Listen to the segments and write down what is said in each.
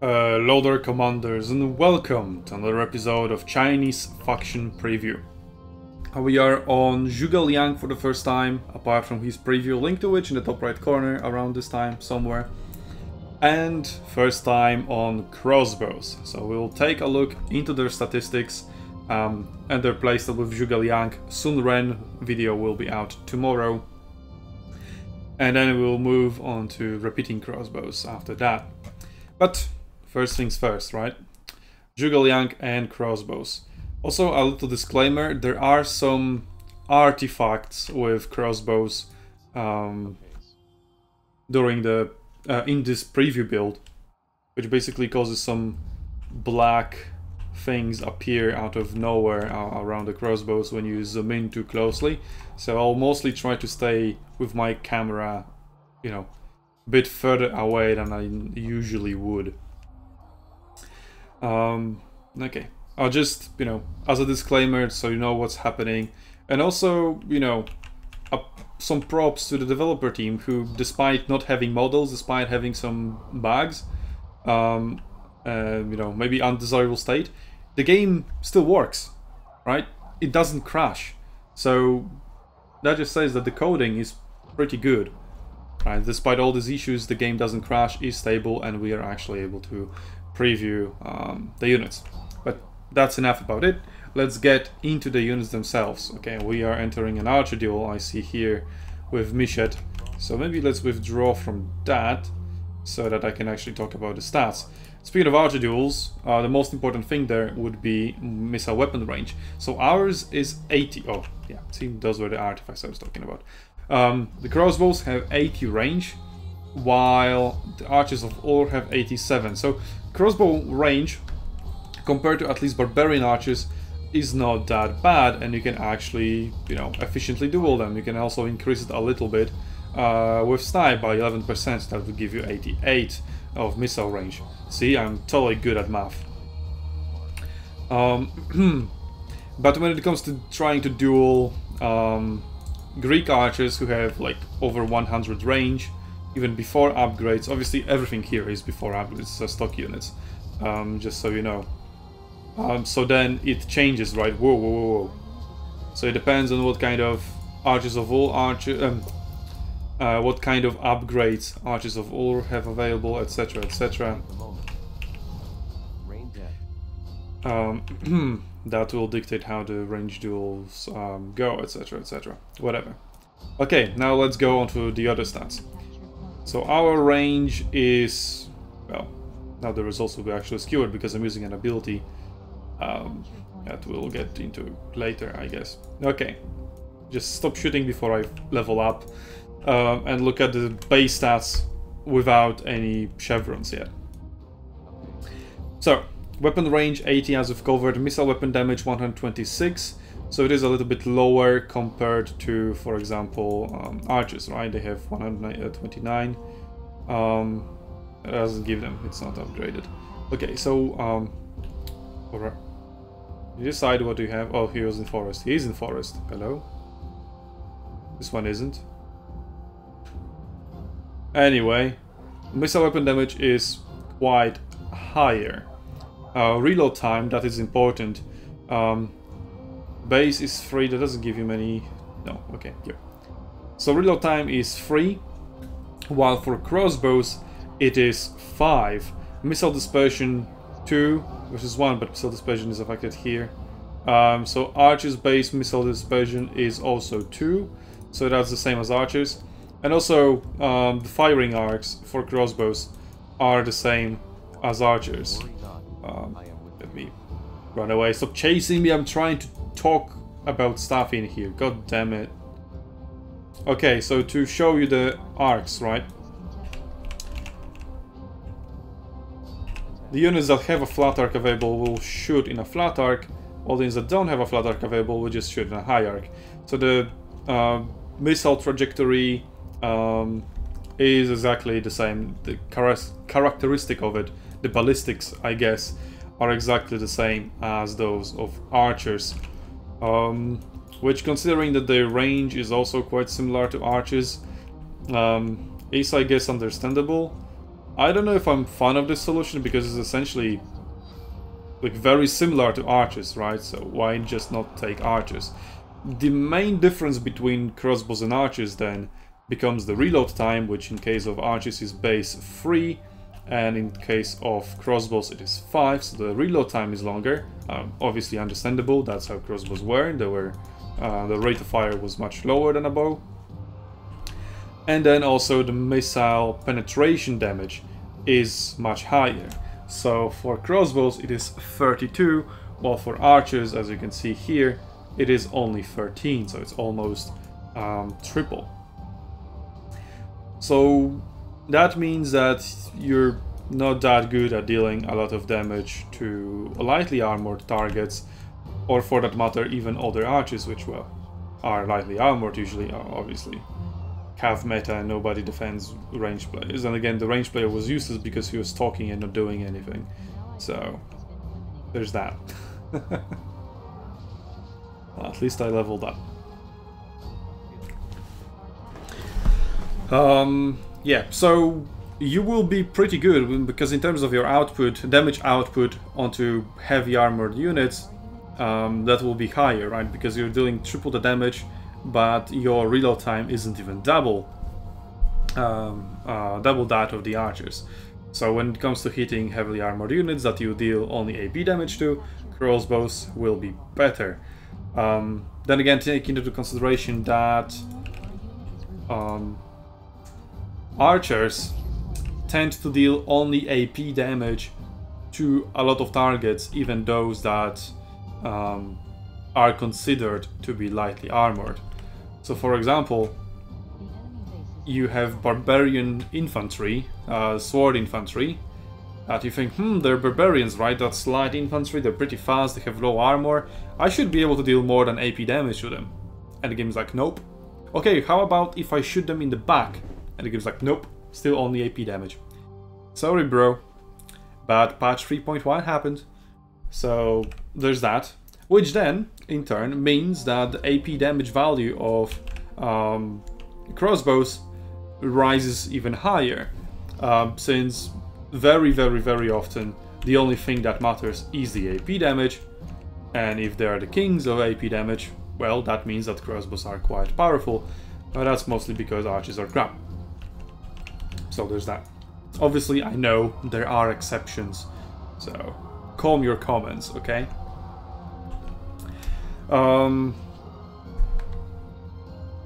Hello there, commanders, and welcome to another episode of Chinese Faction Preview. We are on Zhuge Liang for the first time, apart from his preview, link to which in the top right corner around this time somewhere. And first time on crossbows. So we'll take a look into their statistics and their playstyle with Zhuge Liang. Sun Ren video will be out tomorrow. And then we'll move on to repeating crossbows after that. But first things first, right? Zhuge Liang and crossbows. Also, a little disclaimer, there are some artifacts with crossbows during the in this preview build, which basically causes some black things appear out of nowhere around the crossbows when you zoom in too closely. So I'll mostly try to stay with my camera, you know, a bit further away than I usually would. Okay, I'll just, you know, as a disclaimer, so you know what's happening. And also, you know, some props to the developer team who, despite not having models, despite having some bugs, you know, maybe undesirable state, the game still works, right? It doesn't crash. So that just says that the coding is pretty good. Right, despite all these issues, the game doesn't crash, is stable, and we are actually able to preview the units. But that's enough about it. Let's get into the units themselves. Okay, we are entering an archer duel, I see here, with Mishet. So maybe let's withdraw from that, so that I can actually talk about the stats. Speaking of archer duels, the most important thing there would be missile weapon range. So ours is 80. Oh, yeah, see, those were the artifacts I was talking about. The crossbows have 80 range, while the archers of Ur have 87. So crossbow range, compared to at least barbarian archers, is not that bad, and you can actually, you know, efficiently duel them. You can also increase it a little bit with snipe by 11%. That would give you 88 of missile range. See, I'm totally good at math. But when it comes to trying to duel Greek archers who have like over 100 range, even before upgrades. Obviously everything here is before upgrades, so stock units, just so you know. So then it changes, right? Whoa, whoa, whoa, whoa. So it depends on what kind of archers of all what kind of upgrades archers of all have available, etc, etc. That will dictate how the range duels go, etc, etc. Whatever. Okay, now let's go on to the other stats. So our range is, well, now the results will be actually skewed because I'm using an ability that we'll get into later, I guess. Okay, just stop shooting before I level up and look at the base stats without any chevrons yet. So, weapon range 80 as we've covered, missile weapon damage 126, so it is a little bit lower compared to, for example, archers, right? They have 129. It doesn't give them, it's not upgraded. Okay, so you decide what you have. Oh, he was in forest. He is in forest. Hello? This one isn't. Anyway, missile weapon damage is quite higher. Reload time, that is important. Base is free, that doesn't give you many. No, okay, here. So reload time is free, while for crossbows it is 5. Missile dispersion 2 versus 1, but missile dispersion is affected here. So archers base missile dispersion is also 2, so that's the same as archers. And also the firing arcs for crossbows are the same as archers. Let me run away. Stop chasing me. I'm trying to talk about stuff in here. God damn it. Okay, so to show you the arcs, right? The units that have a flat arc available will shoot in a flat arc, while the units that don't have a flat arc available will just shoot in a high arc. So the missile trajectory is exactly the same. The characteristic of it, the ballistics, I guess, are exactly the same as those of archers, which, considering that their range is also quite similar to archers, is, I guess, understandable. I don't know if I'm fan of this solution because it's essentially like very similar to archers, right? So why just not take archers? The main difference between crossbows and archers then becomes the reload time, which in case of archers is base 3, and in case of crossbows it is 5, so the reload time is longer. Obviously understandable, that's how crossbows were. The rate of fire was much lower than a bow. And then also the missile penetration damage is much higher. So for crossbows it is 32, while for archers, as you can see here, it is only 13, so it's almost triple. So that means that you're not that good at dealing a lot of damage to lightly armored targets, or for that matter even other archers, which, well, are lightly armored usually, obviously. Cav meta and nobody defends range players, and again the range player was useless because he was talking and not doing anything, so there's that. Well, at least I leveled up. Yeah, so you will be pretty good because in terms of your output, damage output onto heavy armored units, that will be higher, right? Because you're dealing triple the damage, but your reload time isn't even double that of the archers. So when it comes to hitting heavily armored units that you deal only AP damage to, crossbows will be better. Then again, take into consideration that archers tend to deal only AP damage to a lot of targets, even those that are considered to be lightly armored. So for example, you have barbarian infantry, sword infantry, that you think, they're barbarians, right? That's light infantry, they're pretty fast, they have low armor, I should be able to deal more than AP damage to them. And the game's like, nope. Okay, how about if I shoot them in the back? And the game's like, nope, still only AP damage. Sorry, bro. But patch 3.1 happened. So there's that. Which then, in turn, means that the AP damage value of crossbows rises even higher. Since very, very, very often the only thing that matters is the AP damage. And if they are the kings of AP damage, well, that means that crossbows are quite powerful. But that's mostly because archers are crap. So there's that. Obviously, I know there are exceptions, so calm your comments, okay?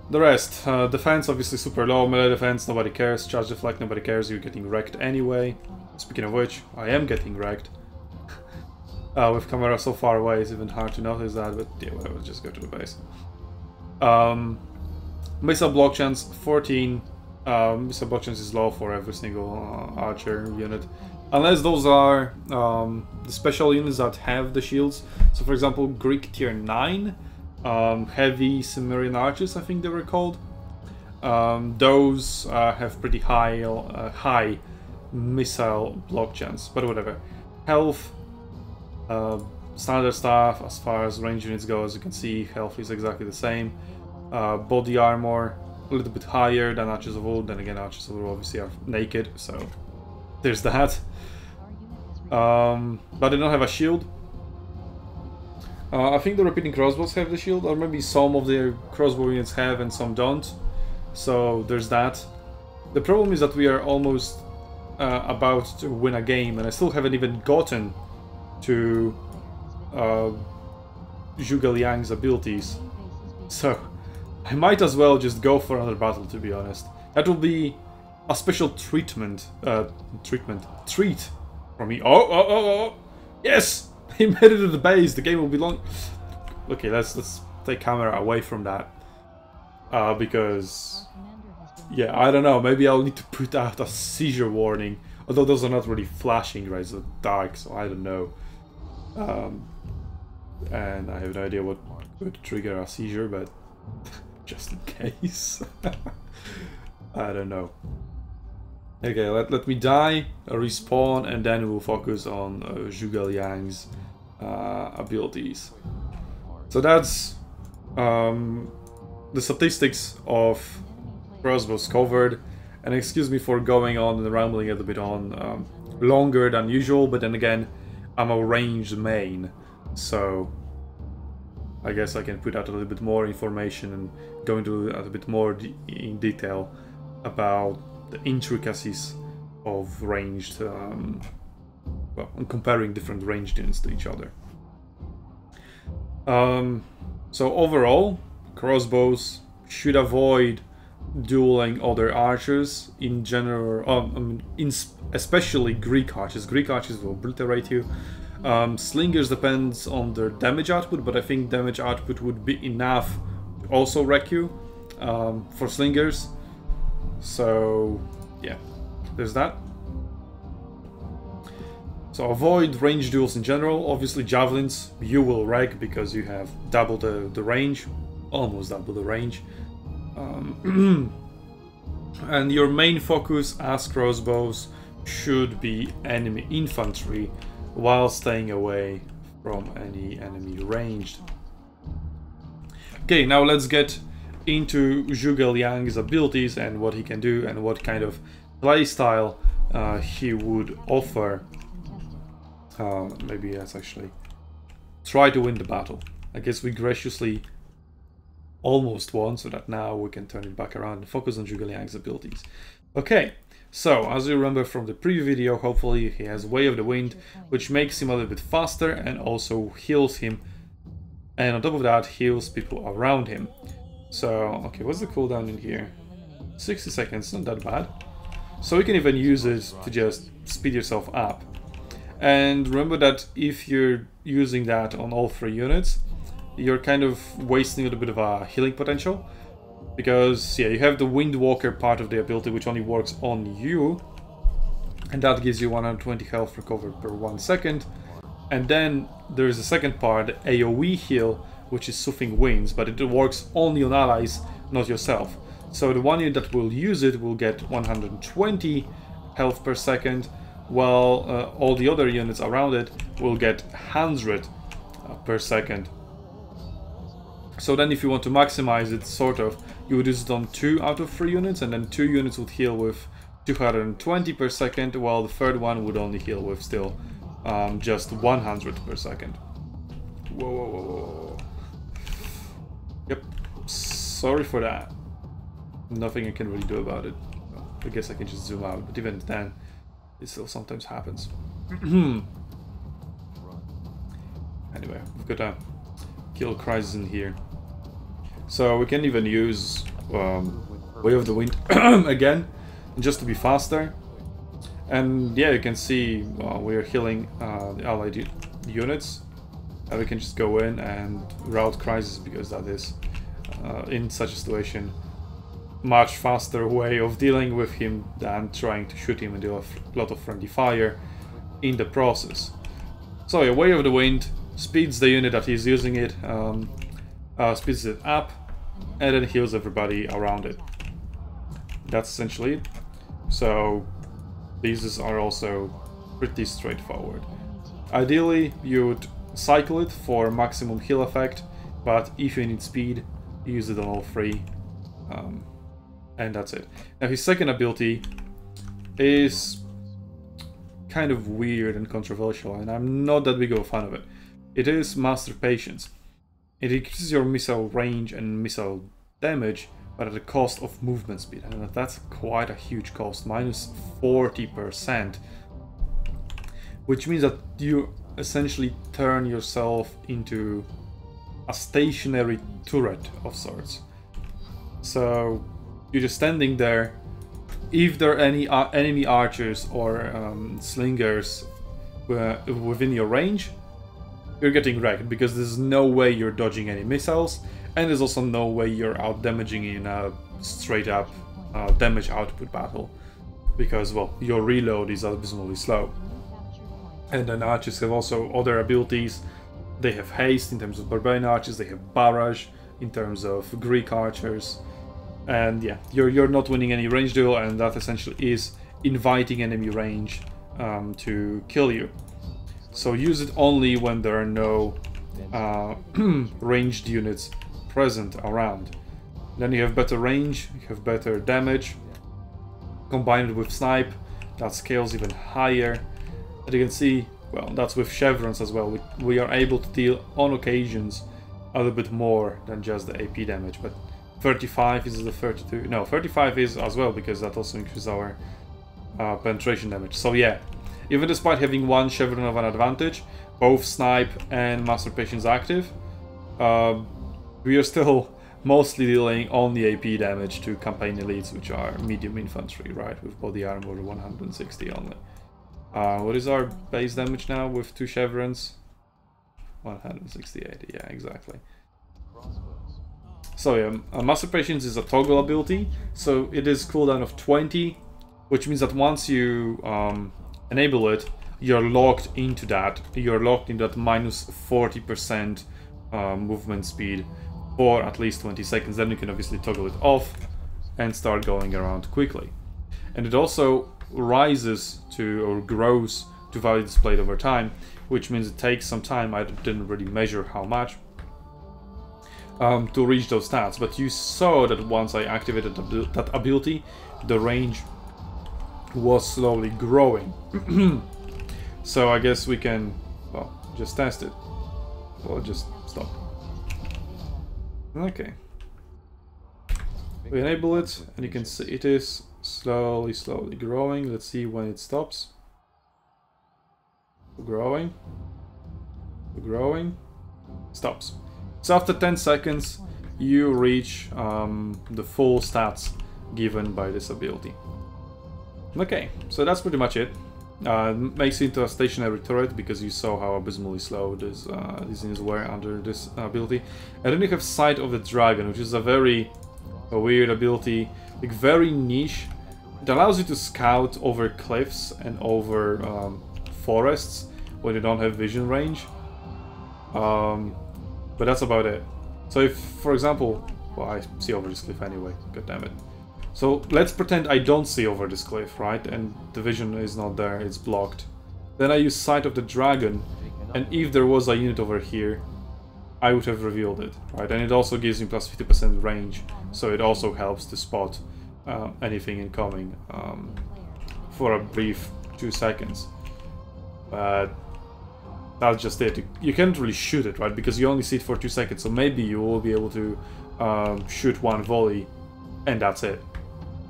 The rest, defense obviously super low, melee defense nobody cares, charge deflect nobody cares, you're getting wrecked anyway. Speaking of which, I am getting wrecked. With camera so far away, it's even hard to notice that, but yeah, whatever, just go to the base. Missile block chance 14. Missile block chance is low for every single archer unit, unless those are the special units that have the shields. So for example, Greek tier 9 heavy Cimmerian archers, I think they were called, those have pretty high missile block chance, but whatever. Health, standard stuff as far as range units go, as you can see, health is exactly the same. Body armor a little bit higher than Archers of Wood. Then again, Archers of Wood obviously are naked, so there's that. But they don't have a shield. I think the repeating crossbows have the shield, or maybe some of the crossbow units have and some don't. So there's that. The problem is that we are almost about to win a game, and I still haven't even gotten to Zhuge Liang's abilities. So I might as well just go for another battle, to be honest. That will be a special treat from me. Oh! Yes! He made it to the base. The game will be long. Okay, let's take camera away from that. Because yeah, I don't know. Maybe I'll need to put out a seizure warning. Although those are not really flashing, right? It's dark, so I don't know. And I have no idea what would trigger a seizure, but just in case. I don't know. Okay, let me die, respawn, and then we'll focus on Zhuge Liang's abilities. So that's the statistics of crossbows covered, And excuse me for going on and rambling a little bit on longer than usual, but then again, I'm a ranged main, so I guess I can put out a little bit more information and go into a little bit more in detail about the intricacies of ranged, well, and comparing different ranged units to each other. So overall, crossbows should avoid dueling other archers in general, especially Greek archers. Greek archers will obliterate you. Slingers depends on their damage output, but I think damage output would be enough to also wreck you for slingers. So yeah, there's that. So avoid ranged duels in general. Obviously javelins you will wreck because you have double the range, almost double the range. And your main focus as crossbows should be enemy infantry while staying away from any enemy ranged. Okay, now let's get into Zhuge Liang's abilities and what he can do and what kind of playstyle he would offer. Maybe let's actually try to win the battle. I guess we graciously almost won, so that now we can turn it back around and focus on Zhuge Liang's abilities. Okay, so as you remember from the previous video, hopefully he has Way of the Wind, which makes him a little bit faster and also heals him, and on top of that heals people around him. So okay, what's the cooldown in here? 60 seconds, not that bad. So you can even use it to just speed yourself up. And remember that if you're using that on all 3 units, you're kind of wasting a little bit of a healing potential, because yeah, you have the Windwalker part of the ability which only works on you, and that gives you 120 health recovered per 1 second. And then there's a second part, the AoE heal, which is Soothing Winds, but it works only on allies, not yourself. So the one unit that will use it will get 120 health per second, while all the other units around it will get 100 per second. So then if you want to maximize it, sort of, you would use it on 2 out of 3 units, and then 2 units would heal with 220 per second, while the third one would only heal with still just 100 per second. Whoa, whoa, whoa, whoa. Yep, sorry for that. Nothing I can really do about it. I guess I can just zoom out, but even then, it still sometimes happens. Anyway, we've got a kill crisis in here. So we can even use Way of the Wind again, just to be faster. And yeah, you can see we are healing the allied units. And we can just go in and route crisis, because that is, in such a situation, much faster way of dealing with him than trying to shoot him and do a lot of friendly fire in the process. So yeah, Way of the Wind speeds the unit that he's using it, speeds it up, and then heals everybody around it. That's essentially it. So these are also pretty straightforward. Ideally you would cycle it for maximum heal effect, but if you need speed, use it on all 3. And that's it. Now his second ability is kind of weird and controversial, and I'm not that big of a fan of it. It is Master Patience. It increases your missile range and missile damage, but at the cost of movement speed, and that's quite a huge cost, minus 40%. Which means that you essentially turn yourself into a stationary turret of sorts. So you're just standing there. If there are any enemy archers or slingers within your range, you're getting wrecked, because there's no way you're dodging any missiles, and there's also no way you're out damaging in a straight up damage output battle, because, well, your reload is abysmally slow. And then archers have also other abilities. They have haste in terms of barbarian archers, they have barrage in terms of Greek archers, and yeah, you're not winning any range duel, and that essentially is inviting enemy range to kill you. So use it only when there are no ranged units present around. Then you have better range, you have better damage, Combined with snipe, that scales even higher. And you can see, well, that's with chevrons as well. We are able to deal on occasions a little bit more than just the AP damage, but 35 is the 32. No, 35 is as well, because that also increases our penetration damage. So yeah, even despite having one chevron of an advantage, both snipe and master patience active, we are still mostly dealing only AP damage to campaign elites, which are medium infantry, right, with body armor 160 only. What is our base damage now with 2 chevrons? 168, yeah, exactly. So yeah, Master Patience is a toggle ability, so it is cooldown of 20, which means that once you enable it, you're locked into that. You're locked in that minus 40% movement speed for at least 20 seconds. Then you can obviously toggle it off and start going around quickly. And it also rises to, or grows to value displayed over time, which means it takes some time. I didn't really measure how much to reach those stats, but you saw that once I activated that ability, the range was slowly growing. So I guess we can, well, just test it. Well, just stop. Okay. We enable it, and you can see it is slowly growing. Let's see when it stops. Growing. Stops. So after 10 seconds, you reach the full stats given by this ability. Okay, so that's pretty much it. Makes it into a stationary turret because you saw how abysmally slow these things were under this ability. And then you have Sight of the Dragon, which is a very weird ability, like very niche. It allows you to scout over cliffs and over forests when you don't have vision range. But that's about it. So if, for example, well, I see over this cliff anyway, god damn it. So let's pretend I don't see over this cliff, right? And the vision is not there, it's blocked. Then I use Sight of the Dragon, and if there was a unit over here, I would have revealed it, right? And it also gives me plus 50% range, so it also helps to spot anything incoming for a brief 2 seconds. But that's just it. You can't really shoot it, right? Because you only see it for 2 seconds, so maybe you will be able to shoot one volley, and that's it.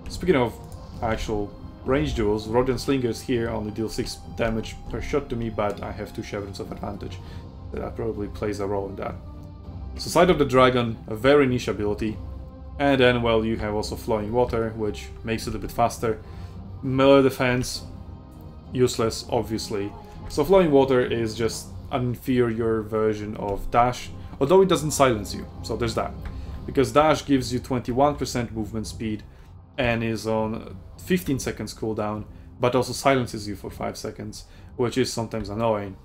Speaking of actual range duels, Rodion Slingers here only deal 6 damage per shot to me, but I have 2 chevrons of advantage. That probably plays a role in that. So Sight of the Dragon, a very niche ability. And then, well, you have also Flowing Water, which makes it a bit faster. Melee defense, useless, obviously. So Flowing Water is just an inferior version of Dash, although it doesn't silence you, so there's that. Because Dash gives you 21% movement speed and is on 15 seconds cooldown, but also silences you for 5 seconds, which is sometimes annoying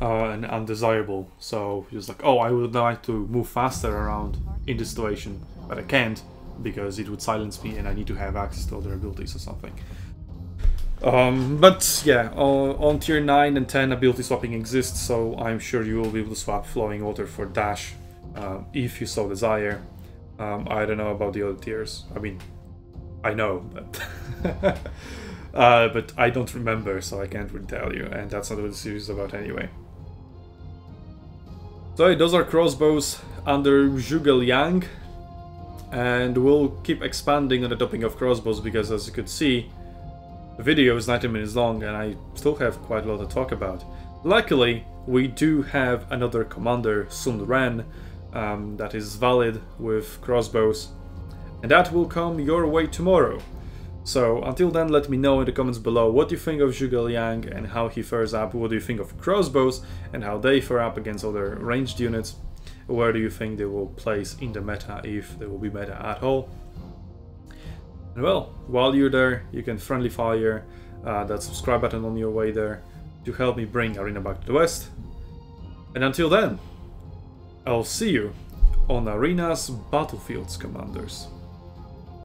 and undesirable. So you're just like, oh, I would like to move faster around in this situation, but I can't because it would silence me and I need to have access to other abilities or something. But yeah, on tier 9 and 10 ability swapping exists, so I'm sure you will be able to swap Flowing Water for Dash if you so desire. I don't know about the other tiers. I mean, I know, but but I don't remember, so I can't really tell you, and that's not what the series is about anyway. So those are crossbows under Zhuge Liang, and we'll keep expanding on the topic of crossbows because, as you could see, the video is 90 minutes long and I still have quite a lot to talk about. Luckily, we do have another commander, Sun Ren, that is valid with crossbows, and that will come your way tomorrow. So until then, let me know in the comments below what you think of Zhuge Liang and how he fares up. What do you think of crossbows and how they fare up against other ranged units? Where do you think they will place in the meta, if they will be meta at all? And well, while you're there, you can friendly fire that subscribe button on your way there to help me bring Arena back to the West. And until then, I'll see you on Arena's battlefields, Commanders.